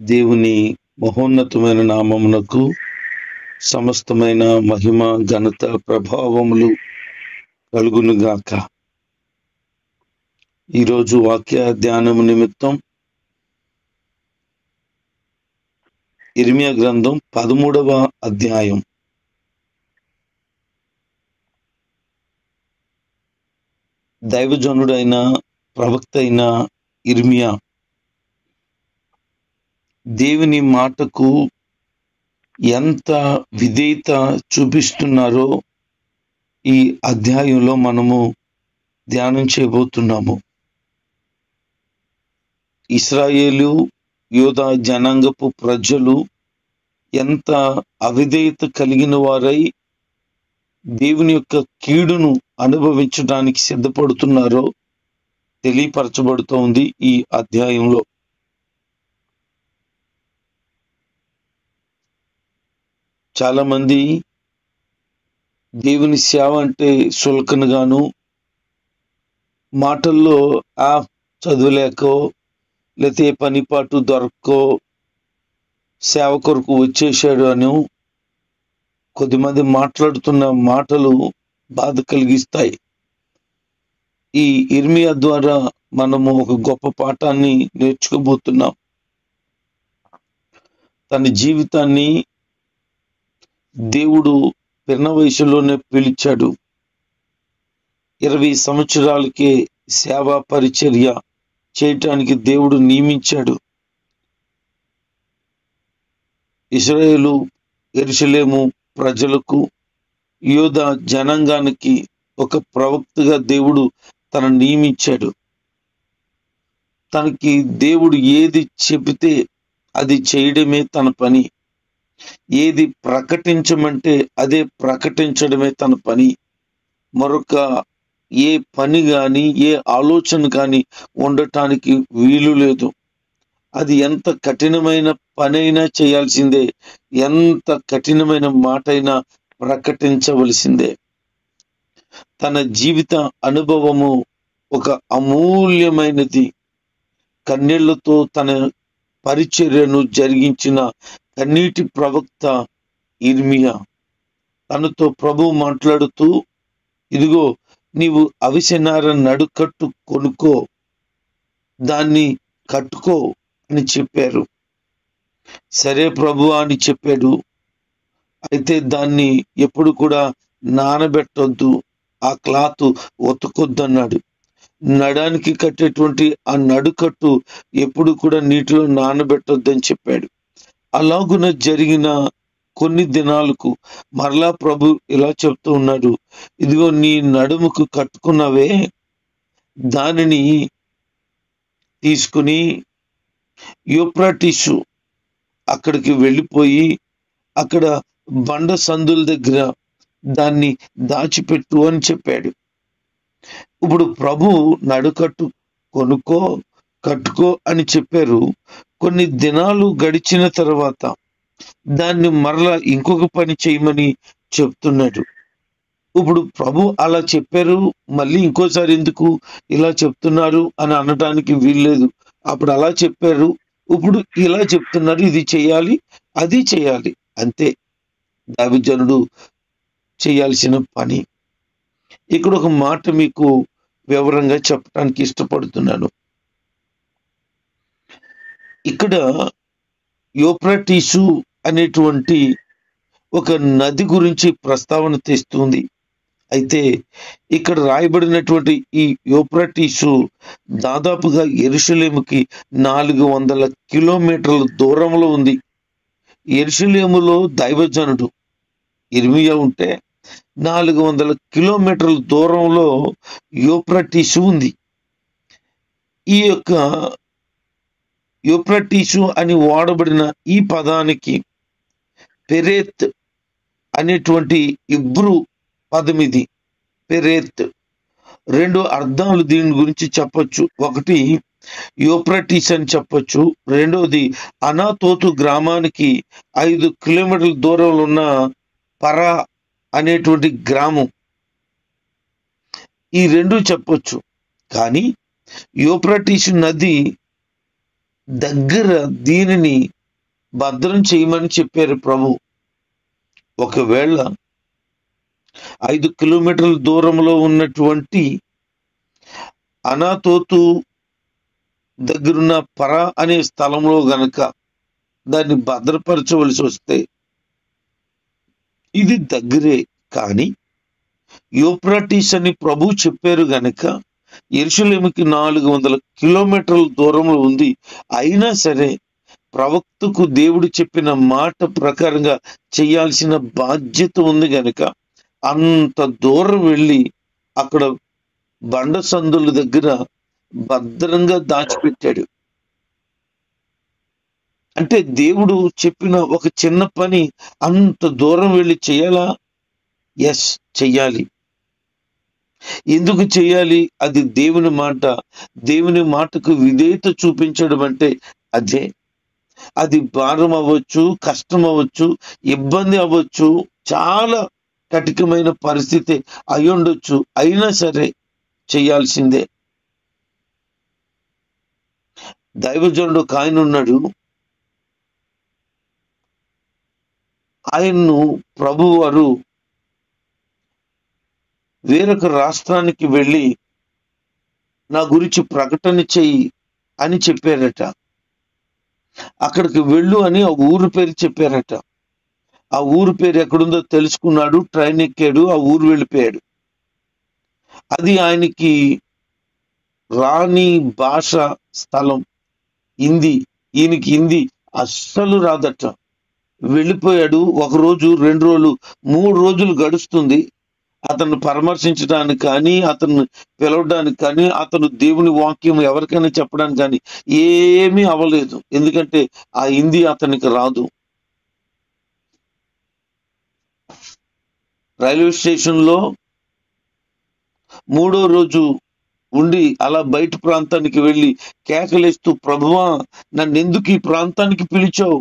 దేవుని మహోన్నతమైన నామమునకు సమస్తమైన మహిమ ఘనత ప్రభావములు కలుగునుగాక. ఈరోజు వాక్య ధ్యానము నిమిత్తం ఇర్మియా గ్రంథం 13వ అధ్యాయం. దైవజనుడైన ప్రవక్త అయిన ఇర్మియా దేవుని మాటకు ఎంత విధేయత చూపిస్తున్నారో ఈ అధ్యాయంలో మనము ధ్యానం చేయబోతున్నాము. ఇశ్రాయేలు యోధా జనాంగపు ప్రజలు ఎంత అవిధేయత కలిగిన వారై దేవుని యొక్క కీడును అనుభవించడానికి సిద్ధపడుతున్నారో తెలియపరచబడుతోంది ఈ అధ్యాయంలో. చాలా మంది దేవుని సేవ అంటే సులకనగాను, మాటల్లో చదువులేకో లేకపోతే ఏ పనిపాటు దొరక్కో సేవ కొరకు వచ్చేసాడు అని కొద్దిమంది మాట్లాడుతున్న మాటలు బాధ కలిగిస్తాయి. ఈ ఇర్మియా ద్వారా మనము ఒక గొప్ప పాఠాన్ని నేర్చుకోబోతున్నాం. తన జీవితాన్ని దేవుడు పిన్న వయసులోనే పిలిచాడు. 20 సంవత్సరాలకే సేవా పరిచర్య చేయటానికి దేవుడు నియమించాడు. ఇశ్రాయేలు యెరూషలేము ప్రజలకు, యోధా జనాంగానికి ఒక ప్రవక్తగా దేవుడు తనను నియమించాడు. తనకి దేవుడు ఏది చెబితే అది చేయడమే తన పని. ఏది ప్రకటించమంటే అదే ప్రకటించడమే తన పని. మరొక ఏ పని కానీ ఏ ఆలోచన కానీ ఉండటానికి వీలు లేదు. అది ఎంత కఠినమైన పనైనా చేయాల్సిందే, ఎంత కఠినమైన మాట అయినా ప్రకటించవలసిందే. తన జీవిత అనుభవము ఒక అమూల్యమైనది. కన్నీళ్లతో తన పరిచర్యను జరిగించిన కన్నీటి ప్రవక్త ఇర్మియా. తనతో ప్రభువు మాట్లాడుతూ, ఇదిగో నీవు అవిసెనార నడుకట్టు కొనుక్కో, దాన్ని కట్టుకో అని చెప్పారు. సరే ప్రభు అని చెప్పాడు. అయితే దాన్ని ఎప్పుడు కూడా నానబెట్టొద్దు, ఆ క్లాత్ ఉతకొద్దు అన్నాడు. నడానికి కట్టేటువంటి ఆ నడుకట్టు ఎప్పుడు కూడా నీటిలో నానబెట్టొద్దని చెప్పాడు. అలాగున జరిగిన కొన్ని దినాలకు మరలా ప్రభు ఇలా చెప్తూ ఉన్నాడు, ఇదిగో నీ నడుముకు కట్టుకున్నవే, దానిని తీసుకుని యూఫ్రటీసు అక్కడికి వెళ్ళిపోయి అక్కడ బండ సందుల దగ్గర దాన్ని దాచిపెట్టు అని చెప్పాడు. ఇప్పుడు ప్రభు నడుకట్టు కొనుక్కో, కట్టుకో అని చెప్పారు. కొన్ని దినాలు గడిచిన తర్వాత దాన్ని మరలా ఇంకొక పని చేయమని చెప్తున్నాడు. ఇప్పుడు ప్రభు అలా చెప్పారు, మళ్ళీ ఇంకోసారి ఎందుకు ఇలా చెప్తున్నారు అని అనడానికి వీల్లేదు. అప్పుడు అలా చెప్పారు, ఇప్పుడు ఇలా చెప్తున్నారు, ఇది చేయాలి అది చేయాలి, అంతే దైవజనుడు చేయాల్సిన పని. ఇక్కడ ఒక మాట మీకు వివరంగా చెప్పడానికి ఇష్టపడుతున్నాను. ఇక్కడ యూఫ్రటీసు అనేటువంటి ఒక నది గురించి ప్రస్తావన తెస్తుంది. అయితే ఇక్కడ రాయబడినటువంటి ఈ యూఫ్రటీసు దాదాపుగా యెరూషలేముకి 400 కిలోమీటర్ల దూరంలో ఉంది. యెరూషలేములో దైవజనుడు ఇర్మియా ఉంటే 400 కిలోమీటర్ల దూరంలో యూఫ్రటీసు ఉంది. ఈ యొక్క యూఫ్రటీసు అని వాడబడిన ఈ పదానికి పెరేత్ అనేటువంటి ఇబ్రూ పదం ఇది. పెరేత్ 2 అర్థాలు దీని గురించి చెప్పొచ్చు. ఒకటి యూఫ్రటీస్ అని చెప్పొచ్చు, రెండోది అనాతోతు గ్రామానికి 5 కిలోమీటర్ల దూరంలో ఉన్న పరా అనేటువంటి గ్రామం. ఈ రెండు చెప్పొచ్చు. కానీ యూఫ్రటీసు నది దగ్గర దీనిని భద్రం చేయమని చెప్పారు ప్రభు. ఒకవేళ 5 కిలోమీటర్ల దూరంలో ఉన్నటువంటి అనాతోతు దగ్గరున్న పరా అనే స్థలంలో గనక దాన్ని భద్రపరచవలసి వస్తే ఇది దగ్గరే. కానీ యూఫ్రటీస్ అని ప్రభు చెప్పారు గనక యెరూషలేముకి 400 కిలోమీటర్ల దూరంలో ఉంది. అయినా సరే ప్రవక్తకు దేవుడు చెప్పిన మాట ప్రకారంగా చేయాల్సిన బాధ్యత ఉంది గనక అంత దూరం వెళ్ళి అక్కడ బండ సందుల దగ్గర భద్రంగా దాచిపెట్టాడు. అంటే దేవుడు చెప్పిన ఒక చిన్న పని అంత దూరం వెళ్ళి చేయాలా? ఎస్, చెయ్యాలి. ఎందుకు చేయాలి? అది దేవుని మాట. దేవుని మాటకు విధేయత చూపించడం అంటే అదే. అది భారం అవ్వచ్చు, కష్టం అవ్వచ్చు, ఇబ్బంది అవ్వచ్చు, చాలా కఠినమైన పరిస్థితి అయ్యుండొచ్చు. అయినా సరే చేయాల్సిందే. దైవజనుడు ఒక ఆయన ఉన్నాడు. ఆయన్ను ప్రభువారు వేరొక రాష్ట్రానికి వెళ్ళి నా గురించి ప్రకటన చెయ్యి అని చెప్పారట. అక్కడికి వెళ్ళు అని ఆ ఊరు పేరు చెప్పారట. ఆ ఊరు పేరు ఎక్కడుందో తెలుసుకున్నాడు, ట్రైన్ ఎక్కాడు, ఆ ఊరు వెళ్ళిపోయాడు. అది ఆయనకి రాని భాష, స్థలం హిందీ. ఈయనకి హిందీ అస్సలు రాదట. వెళ్ళిపోయాడు. 1 రోజు, 2 రోజులు, 3 రోజులు గడుస్తుంది. అతన్ని పరామర్శించడానికి కానీ, అతన్ని పిలవడానికి కానీ, అతను దేవుని వాక్యం ఎవరికైనా చెప్పడానికి కానీ ఏమీ అవ్వలేదు. ఎందుకంటే ఆ హిందీ అతనికి రాదు. రైల్వే స్టేషన్లో 3వ రోజు ఉండి అలా బయట ప్రాంతానికి వెళ్ళి కేకలేస్తూ, ప్రభువా నన్ను ఎందుకు ఈ ప్రాంతానికి పిలిచావు?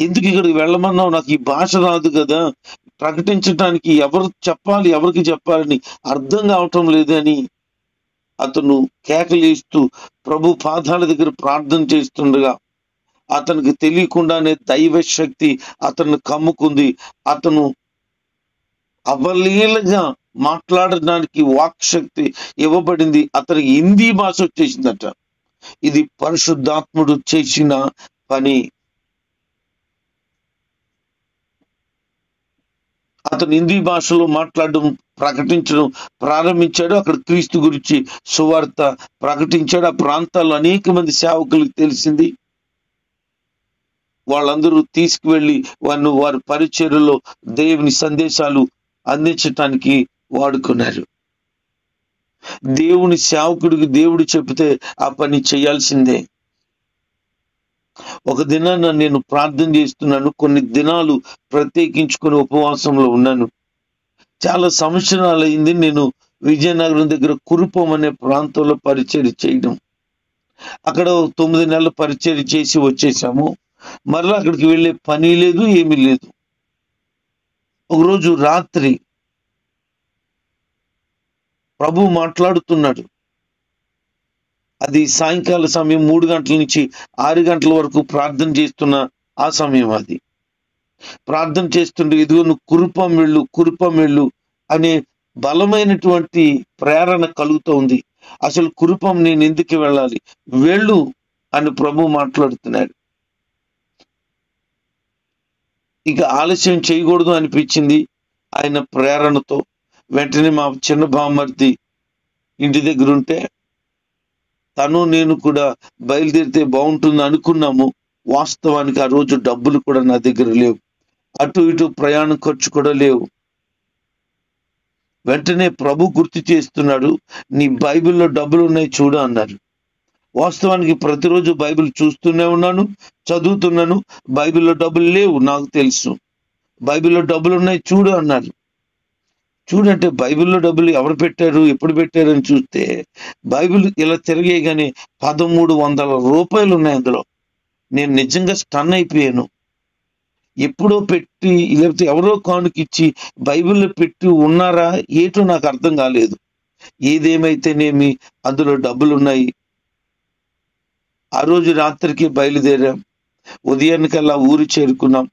ఎందుకు ఇక్కడికి వెళ్ళమన్నావు? నాకు ఈ భాష రాదు కదా, ప్రకటించడానికి ఎవరు చెప్పాలి, ఎవరికి చెప్పాలని అర్థం కావటం లేదని అతను కేకలేస్తూ ప్రభు పాదాల దగ్గర ప్రార్థన చేస్తుండగా అతనికి తెలియకుండానే దైవ శక్తి అతన్ని కమ్ముకుంది. అతను అవలీలగా మాట్లాడడానికి వాక్ శక్తి ఇవ్వబడింది. అతనికి హిందీ భాష వచ్చేసిందట. ఇది పరిశుద్ధాత్ముడు చేసిన పని. అతను హిందీ భాషలో మాట్లాడడం, ప్రకటించడం ప్రారంభించాడు. అక్కడ క్రీస్తు గురించి సువార్త ప్రకటించాడు. ఆ ప్రాంతాల్లో అనేక మంది సేవకులకు తెలిసింది. వాళ్ళందరూ తీసుకువెళ్ళి వారి పరిచర్యలో దేవుని సందేశాలు అందించటానికి వాడుకున్నారు. దేవుని సేవకుడికి దేవుడు చెబితే ఆ పని చేయాల్సిందే. ఒక దినాన నేను ప్రార్థన చేస్తున్నాను. కొన్ని దినాలు ప్రత్యేకించుకుని ఉపవాసంలో ఉన్నాను. చాలా సంవత్సరాలు అయింది నేను విజయనగరం దగ్గర కురుపం అనే ప్రాంతంలో పరిచర్య చేయడం. అక్కడ 9 నెలల పరిచర్య చేసి వచ్చేసాము. మరలా అక్కడికి వెళ్ళే పని లేదు, ఏమీ లేదు. ఒకరోజు రాత్రి ప్రభు మాట్లాడుతున్నాడు. అది సాయంకాల సమయం, 3 గంటల నుంచి 6 గంటల వరకు ప్రార్థన చేస్తున్న ఆ సమయం. అది ప్రార్థన చేస్తుంటే ఇదిగో నువ్వు కురుపం వెళ్ళు అనే బలమైనటువంటి ప్రేరణ కలుగుతోంది. అసలు కురుపం నేను ఎందుకు వెళ్ళాలి? వెళ్ళు అని ప్రభు మాట్లాడుతున్నాడు. ఇక ఆలస్యం చేయకూడదు అనిపించింది ఆయన ప్రేరణతో. వెంటనే మా చిన్న బామ్మర్ది ఇంటి దగ్గర ఉంటే తను నేను కూడా బయలుదేరితే బాగుంటుంది అనుకున్నాము. వాస్తవానికి ఆ రోజు డబ్బులు కూడా నా దగ్గర లేవు. అటు ఇటు ప్రయాణం ఖర్చు కూడా లేవు. వెంటనే ప్రభు గుర్తు చేస్తున్నాడు, నీ బైబిల్లో డబ్బులు ఉన్నాయి చూడు అన్నారు. వాస్తవానికి ప్రతిరోజు బైబిల్ చూస్తూనే ఉన్నాను, చదువుతున్నాను. బైబిల్లో డబ్బులు లేవు, నాకు తెలుసు. బైబిల్లో డబ్బులు ఉన్నాయి చూడు అన్నారు. చూడంటే బైబిల్లో డబ్బులు ఎవరు పెట్టారు, ఎప్పుడు పెట్టారు అని చూస్తే బైబిల్ ఇలా తిరిగేగానే 1300 రూపాయలు ఉన్నాయి అందులో. నేను నిజంగా స్టన్ అయిపోయాను. ఎప్పుడో పెట్టి, లేకపోతే ఎవరో కానుకిచ్చి బైబిల్లో పెట్టి ఉన్నారా ఏటో నాకు అర్థం కాలేదు. ఏదేమైతేనేమి అందులో డబ్బులు ఉన్నాయి. ఆ రోజు రాత్రికి బయలుదేరాం. ఉదయానికల్లా ఊరు చేరుకున్నాం.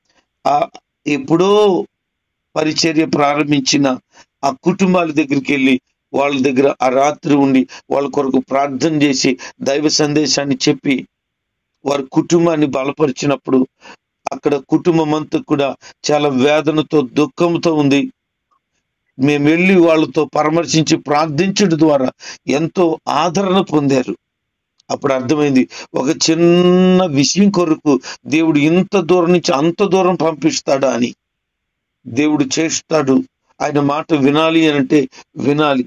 ఆ ఎప్పుడో పరిచర్య ప్రారంభించిన ఆ కుటుంబాల దగ్గరికి వెళ్ళి వాళ్ళ దగ్గర ఆ రాత్రి ఉండి వాళ్ళ కొరకు ప్రార్థన చేసి దైవ సందేశాన్ని చెప్పి వారి కుటుంబాన్ని బలపరిచినప్పుడు అక్కడ కుటుంబం అంతా కూడా చాలా వేదనతో దుఃఖంతో ఉంది. మేము వెళ్ళి వాళ్ళతో పరామర్శించి ప్రార్థించడం ద్వారా ఎంతో ఆదరణ పొందారు. అప్పుడు అర్థమైంది, ఒక చిన్న విషయం కొరకు దేవుడు ఇంత దూరం నుంచి అంత దూరం పంపిస్తాడా అని. దేవుడు చేస్తాడు. ఆయన మాట వినాలి అంటే వినాలి.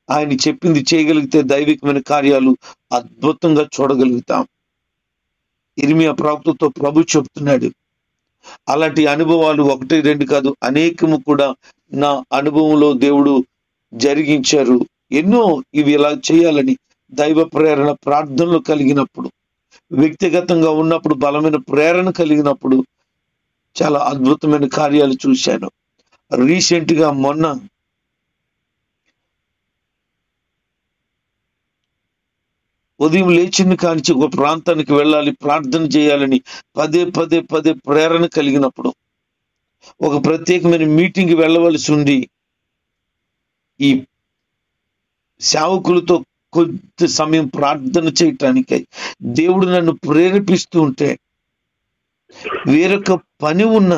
ఆయన చెప్పింది చేయగలిగితే దైవికమైన కార్యాలు అద్భుతంగా చూడగలుగుతాం. ఇర్మియా ప్రవక్తతో ప్రభు చెప్తున్నాడు. అలాంటి అనుభవాలు 1, 2 కాదు, అనేకము కూడా నా అనుభవంలో దేవుడు జరిగించారు. ఎన్నో ఇవి ఇలా చేయాలని దైవ ప్రేరణ ప్రార్థనలు కలిగినప్పుడు, వ్యక్తిగతంగా ఉన్నప్పుడు, బలమైన ప్రేరణ కలిగినప్పుడు చాలా అద్భుతమైన కార్యాలు చూశాను. రీసెంట్ గా మొన్న ఉదయం లేచిన కానించి ఒక ప్రాంతానికి వెళ్ళాలి, ప్రార్థన చేయాలని పదే పదే పదే ప్రేరణ కలిగినప్పుడు ఒక ప్రత్యేకమైన మీటింగ్ వెళ్ళవలసి ఉంది. ఈ సేవకులతో కొద్ది సమయం ప్రార్థన చేయటానికై దేవుడు నన్ను ప్రేరేపిస్తూ ఉంటే వేరొక పని ఉన్న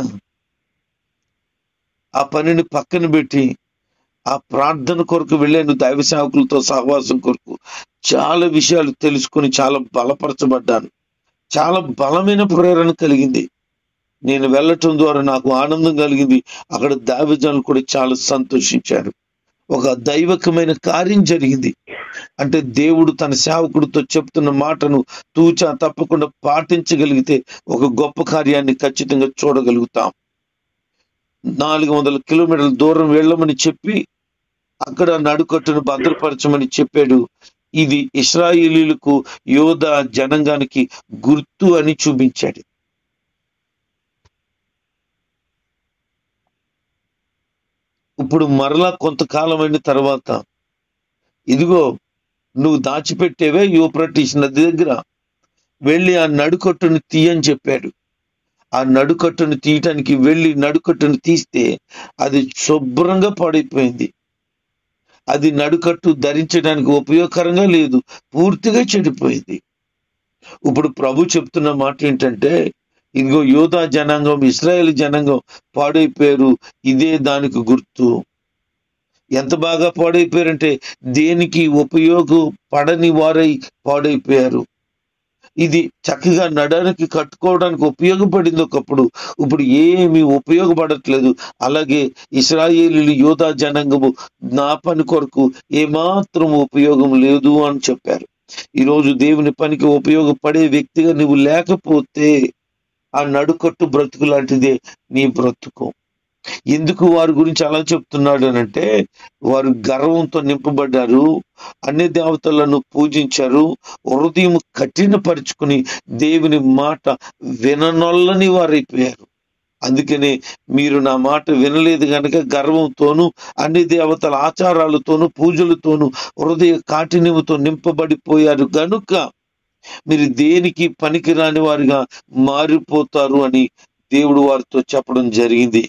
ఆ పనిని పక్కన పెట్టి ఆ ప్రార్థన కొరకు వెళ్ళాను. దైవ సేవకులతో సహవాసం కొరకు చాలా విషయాలు తెలుసుకొని చాలా బలపరచబడ్డాను. చాలా బలమైన ప్రేరణ కలిగింది. నేను వెళ్ళటం ద్వారా నాకు ఆనందం కలిగింది. అక్కడ దైవజనులు కూడా చాలా సంతోషించారు. ఒక దైవకమైన కార్యం జరిగింది. అంటే దేవుడు తన సేవకుడితో చెప్తున్న మాటను తూచా తప్పకుండా పాటించగలిగితే ఒక గొప్ప కార్యాన్ని ఖచ్చితంగా చూడగలుగుతాం. 400 కిలోమీటర్ల దూరం వెళ్ళమని చెప్పి అక్కడ నడుకట్టును భద్రపరచమని చెప్పాడు. ఇది ఇశ్రాయేలీయులకు, యోధా జనాంగానికి గుర్తు అని చూపించాడు. ఇప్పుడు మరలా కొంతకాలమైన తర్వాత ఇదిగో నువ్వు దాచిపెట్టేవే యూఫ్రటీస్ నది దగ్గర వెళ్ళి ఆ నడుకట్టును తీయని చెప్పాడు. ఆ నడుకట్టును తీయటానికి వెళ్ళి నడుకట్టును తీస్తే అది శుభ్రంగా పాడైపోయింది. అది నడుకట్టు ధరించడానికి ఉపయోగకరంగా లేదు, పూర్తిగా చెడిపోయింది. ఇప్పుడు ప్రభు చెప్తున్న మాట ఏంటంటే, ఇదిగో యోధా జనాంగం, ఇశ్రాయేల్ జనాంగం పాడైపోయారు, ఇదే దానికి గుర్తు. ఎంత బాగా పాడైపోయారంటే దేనికి ఉపయోగపడని వారై పాడైపోయారు. ఇది చక్కగా నడడానికి కట్టుకోవడానికి ఉపయోగపడింది ఒకప్పుడు, ఇప్పుడు ఏమీ ఉపయోగపడట్లేదు. అలాగే ఇశ్రాయేలీయులు, యోధా జనాంగము నా పని కొరకు ఏమాత్రం ఉపయోగం లేదు అని చెప్పారు. ఈరోజు దేవుని పనికి ఉపయోగపడే వ్యక్తిగా నువ్వు లేకపోతే ఆ నడుకట్టు బ్రతుకు లాంటిదే నీ బ్రతుకు. ఎందుకు వారి గురించి అలా చెప్తున్నాడు అనంటే, వారు గర్వంతో నింపబడ్డారు, అన్ని దేవతలను పూజించారు, హృదయం కఠినపరుచుకుని దేవుని మాట విననొల్లని వారైపోయారు. అందుకనే మీరు నా మాట వినలేదు కనుక గర్వంతోనూ అన్ని దేవతల ఆచారాలతోనూ పూజలతోనూ హృదయ కాఠిన్యముతో నింపబడిపోయారు గనుక మీరు దేనికి పనికిరాని వారిగా మారిపోతారు అని దేవుడు వారితో చెప్పడం జరిగింది.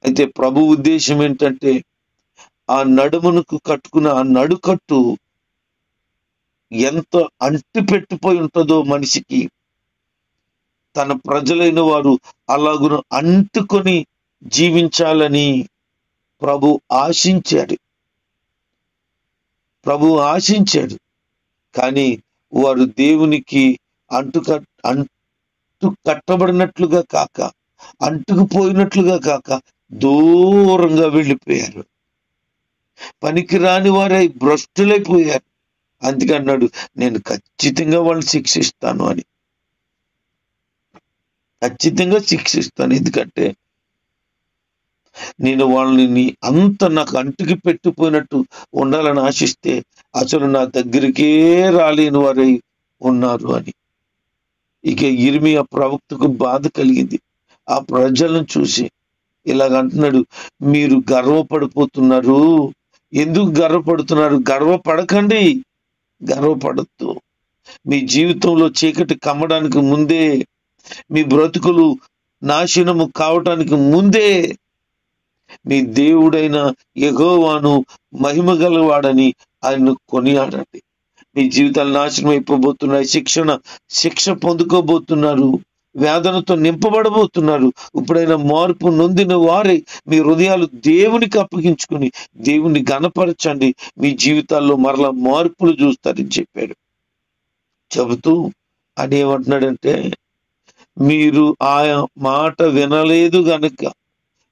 అయితే ప్రభు ఉద్దేశం ఏంటంటే, ఆ నడుమునకు కట్టుకున్న ఆ నడుకట్టు ఎంత అంటి పెట్టిపోయి ఉంటుందో మనిషికి, తన ప్రజలైన వారు అలాగున అంటుకొని జీవించాలని ప్రభు ఆశించాడు. కానీ వారు దేవునికి అంటు కట్టబడినట్లుగా కాక, అంటుకుపోయినట్లుగా కాక దూరంగా వెళ్ళిపోయారు. పనికిరాని వారై భ్రష్టులైపోయారు. అందుకే అన్నాడు, నేను ఖచ్చితంగా వాళ్ళని శిక్షిస్తాను అని. ఖచ్చితంగా శిక్షిస్తాను. ఎందుకంటే నేను వాళ్ళని అంత నాకు అంటికి పెట్టిపోయినట్టు ఉండాలని ఆశిస్తే అసలు నా దగ్గరికే రాలేని వారై ఉన్నారు అని. ఇక ఇర్మియా ప్రవక్తకు బాధ కలిగింది. ఆ ప్రజలను చూసి ఇలాగ అంటున్నాడు, మీరు గర్వపడిపోతున్నారు. ఎందుకు గర్వపడుతున్నారు? గర్వపడకండి. గర్వపడద్దు. మీ జీవితంలో చీకటి కమ్మడానికి ముందే, మీ బ్రతుకులు నాశనము కావటానికి ముందే మీ దేవుడైన యెహోవాను మహిమ గలవాడని ఆయన్ను కొనియాడండి. మీ జీవితాలు నాశనం అయిపోబోతున్నాయి. శిక్ష పొందుకోబోతున్నారు. వేదనతో నింపబడబోతున్నారు. ఇప్పుడైనా మార్పు నొందిన వారే మీ హృదయాలు దేవునికి అప్పగించుకుని దేవుని గణపరచండి. మీ జీవితాల్లో మరలా మార్పులు చూస్తారని చెప్పాడు. చెబుతూ అని ఏమంటున్నాడంటే, మీరు ఆ మాట వినలేదు గనుక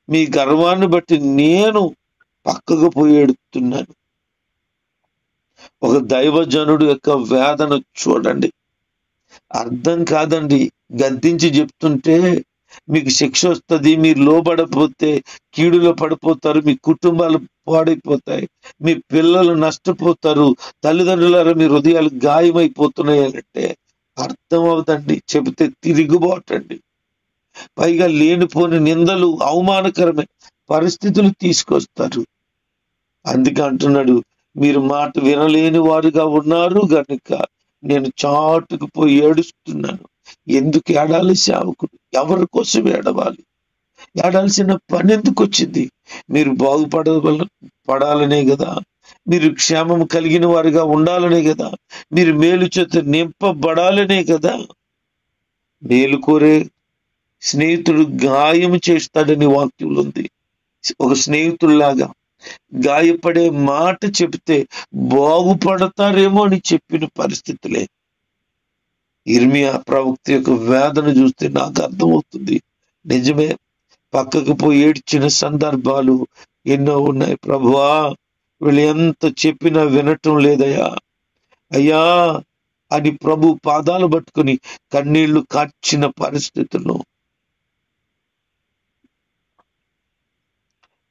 మీ గర్వాన్ని బట్టి నేను పక్కకు పోయి ఎడుతున్నాను. ఒక దైవజనుడు యొక్క వేదన చూడండి. అర్థం కాదండి. గద్దించి చెప్తుంటే మీకు శిక్ష వస్తుంది, మీరు లోబడపోతే కీడులో పడిపోతారు, మీ కుటుంబాలు పాడైపోతాయి, మీ పిల్లలు నష్టపోతారు, తల్లిదండ్రులారా మీ హృదయాలు గాయమైపోతున్నాయి అంటే అర్థం అవుతండి. చెబితే తిరుగుబాటండి. పైగా లేనిపోని నిందలు, అవమానకరమైన పరిస్థితులు తీసుకొస్తారు. అందుకే అంటున్నాడు, మీరు మాట వినలేని వారుగా ఉన్నారు గనుక నేను చాటుకు పోయి ఏడుస్తున్నాను. ఎందుకు ఏడాలి సేవకుడు? ఎవరి కోసం ఏడవాలి? ఏడాల్సిన పని ఎందుకు వచ్చింది? మీరు పడాలనే కదా, మీరు క్షేమం కలిగిన వారిగా ఉండాలనే కదా, మీరు మేలు చేత నింపబడాలనే కదా. మేలు కోరే స్నేహితుడు గాయం చేస్తాడని వాక్యంలో ఉంది. ఒక స్నేహితుల్లాగా గాయపడే మాట చెబితే బాగుపడతారేమో అని చెప్పిన పరిస్థితులే. ఇర్మియా ప్రవక్త యొక్క వేదన చూస్తే నాకు అర్థమవుతుంది. నిజమే, పక్కకు పోయి ఏడ్చిన సందర్భాలు ఎన్నో ఉన్నాయి. ప్రభువా, వీళ్ళు ఎంత చెప్పినా వినటం లేదయ్యా, అయ్యా అని ప్రభు పాదాలు పట్టుకుని కన్నీళ్లు కార్చిన పరిస్థితుల్లో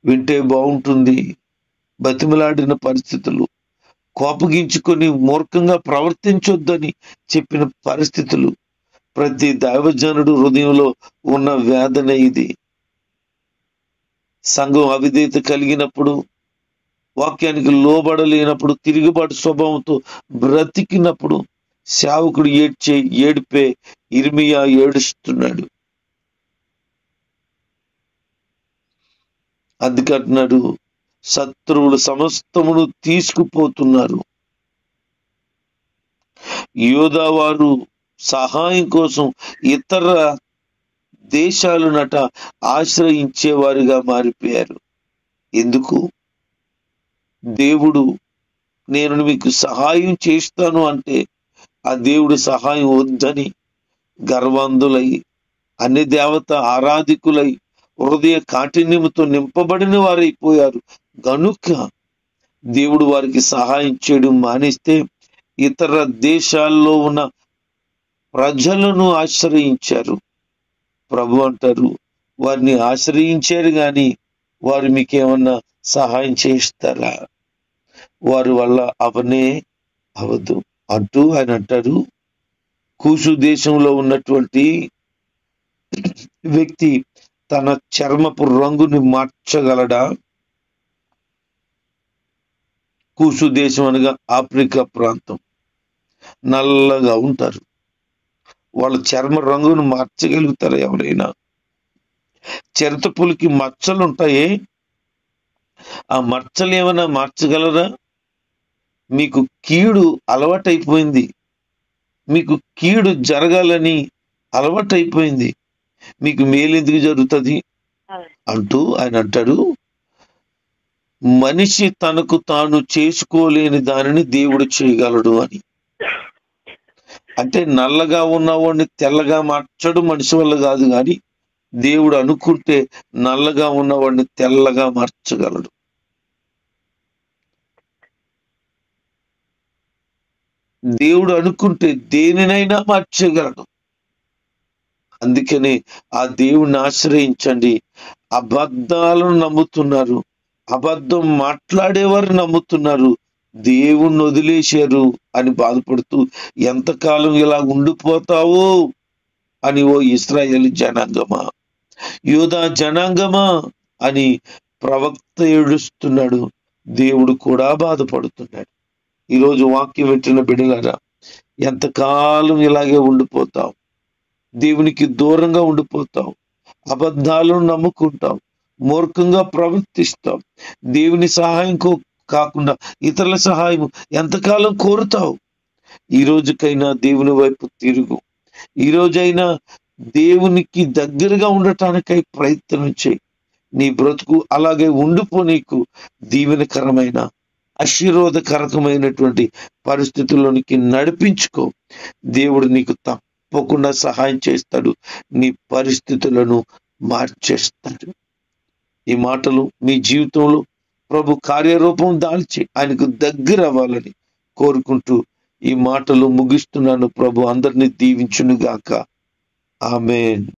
వింటే బాగుంటుంది. బతిమలాడిన పరిస్థితులు, కోపగించుకొని మూర్ఖంగా ప్రవర్తించొద్దని చెప్పిన పరిస్థితులు, ప్రతి దైవజనుడు హృదయంలో ఉన్న వేదన ఇది. సంఘం అవిధేయత కలిగినప్పుడు, వాక్యానికి లోబడలేనప్పుడు, తిరుగుబాటు స్వభావంతో బ్రతికినప్పుడు సేవకుడు ఏడిపే ఇర్మియా ఏడుస్తున్నాడు. అందుకంటున్నాడు, శత్రువులు సమస్తమును తీసుకుపోతున్నారు. యోధా వారు సహాయం కోసం ఇతర దేశాలునట ఆశ్రయించేవారుగా మారిపోయారు. ఎందుకు? దేవుడు నేను మీకు సహాయం చేస్తాను అంటే ఆ దేవుడు సహాయం వద్దని గర్వాంధులై, అన్ని దేవత ఆరాధికులై, హృదయ కాఠిన్యముతో నింపబడిన వారైపోయారు. గనుక దేవుడు వారికి సహాయం చేయడం మానేస్తే ఇతర దేశాల్లో ఉన్న ప్రజలను ఆశ్రయించారు. ప్రభు అంటారు, వారిని ఆశ్రయించారు కానీ వారు మీకేమన్నా సహాయం చేస్తారా? వారి వల్ల అవనే అవదు అంటూ ఆయన అంటారు, కూషు దేశంలో ఉన్నటువంటి వ్యక్తి తన చర్మపు రంగుని మార్చగలడా? కూషు దేశం అనగా ఆఫ్రికా ప్రాంతం, నల్లగా ఉంటారు. వాళ్ళ చర్మ రంగును మార్చగలుగుతారు ఎవరైనా? చిరుతపులికి మచ్చలు ఉంటాయి, ఆ మచ్చలు ఏమైనా మార్చగలరా? మీకు కీడు అలవాటైపోయింది, మీకు కీడు జరగాలని అలవాటైపోయింది, మీకు మేలు ఎందుకు జరుగుతుంది అంటూ ఆయన అంటాడు, మనిషి తనకు తాను చేసుకోలేని దానిని దేవుడు చేయగలడు అని. అంటే నల్లగా ఉన్నవాడిని తెల్లగా మార్చడం మనిషి వల్ల కాదు, కానీ దేవుడు అనుకుంటే నల్లగా ఉన్నవాడిని తెల్లగా మార్చగలడు. దేవుడు అనుకుంటే దేనినైనా మార్చగలడు. అందుకని ఆ దేవుణ్ణి ఆశ్రయించండి. అబద్ధాలను నమ్ముతున్నారు, అబద్ధం మాట్లాడేవారు నమ్ముతున్నారు, దేవుణ్ణి వదిలేశారు అని బాధపడుతూ ఎంతకాలం ఇలా ఉండిపోతావో అని, ఓ ఇశ్రాయేలు జనాంగమా, యూదా జనాంగమా అని ప్రవక్త ఏడుస్తున్నాడు. దేవుడు కూడా బాధపడుతున్నాడు. ఈరోజు వాక్యం పెట్టిన బిడ్డలారా, ఎంతకాలం ఇలాగే ఉండిపోతావు? దేవునికి దూరంగా ఉండిపోతావు, అబద్ధాలను నమ్ముకుంటావు, మూర్ఖంగా ప్రవర్తిస్తావు, దేవుని సహాయం కాకుండా ఇతరుల సహాయం ఎంతకాలం కోరుతావు? ఈ రోజుకైనా దేవుని వైపు తిరుగు. ఈ రోజైనా దేవునికి దగ్గరగా ఉండటానికై ప్రయత్నం చేయి. నీ బ్రతుకు అలాగే ఉండిపో. నీకు దీవెనకరమైన ఆశీర్వాదకరకమైనటువంటి పరిస్థితుల్లోనికి నడిపించుకో. దేవుడు నీకు తప్పకుండా సహాయం చేస్తాడు, నీ పరిస్థితులను మార్చేస్తాడు. ఈ మాటలు మీ జీవితంలో ప్రభు కార్యరూపం దాల్చి ఆయనకు దగ్గర అవ్వాలని కోరుకుంటూ ఈ మాటలు ముగిస్తున్నాను. ప్రభు అందరినీ దీవించునుగాక. ఆమేన్.